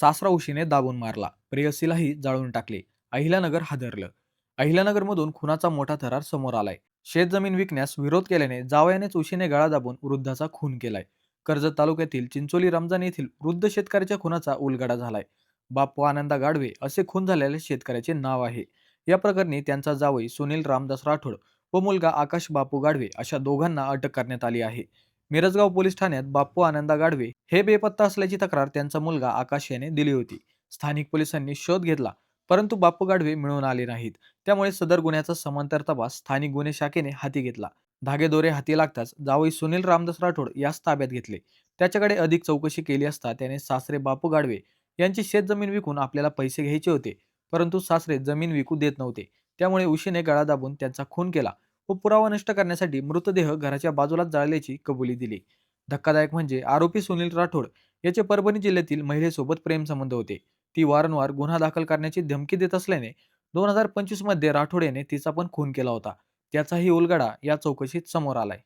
सासरा उशीने दाबून मारला, प्रेयसीलाही जाळून टाकले. अहिल्यानगर हादरलं. अहिल्यानगरमधून खुनाचा मोठा थरार समोर आलाय. शेतजमीन विकण्यास विरोध केल्याने जावयानेच उशीने गळा दाबून वृद्धाचा खून केलाय. कर्जत तालुक्यातील चिंचोली रमजान येथील वृद्ध शेतकऱ्याच्या खुनाचा उलगडा झालाय. बाप्पू आनंदा गाडवे असे खून झालेल्या शेतकऱ्याचे नाव आहे. या प्रकरणी त्यांचा जावई सुनील रामदास राठोड व मुलगा आकाश बापू गाडवे अशा दोघांना अटक करण्यात आली आहे. मिरजगाव पोलीस ठाण्यात बाप्पू आनंदा गाडवे हे बेपत्ता असल्याची तक्रार त्यांचा मुलगा आकाश याने दिली होती. स्थानिक पोलिसांनी शोध घेतला, परंतु बाप्पू गाडवे मिळून आले नाहीत. त्यामुळे सदर गुन्ह्याचा समांतर तपास स्थानिक गुन्हे शाखेने हाती घेतला. धागेदोरे हाती लागताच जावई सुनील रामदास राठोड यास ताब्यात घेतले. त्याच्याकडे अधिक चौकशी केली असता त्याने सासरे बापू गाडवे यांची शेतजमीन विकून आपल्याला पैसे घ्यायचे होते, परंतु सासरे जमीन विकू देत नव्हते. त्यामुळे उशीने गळा दाबून त्यांचा खून केला व पुरावा नष्ट करण्यासाठी मृतदेह घराच्या बाजूलाच जाळल्याची कबुली दिली. धक्कादायक म्हणजे आरोपी सुनील राठोड याचे परभणी जिल्ह्यातील महिलेसोबत प्रेमसंबंध होते. ती वारंवार गुन्हा दाखल करण्याची धमकी देत असल्याने 2025 मध्ये राठोड याने तिचा पण खून केला होता. त्याचाही उलगडा या चौकशीत समोर आलाय.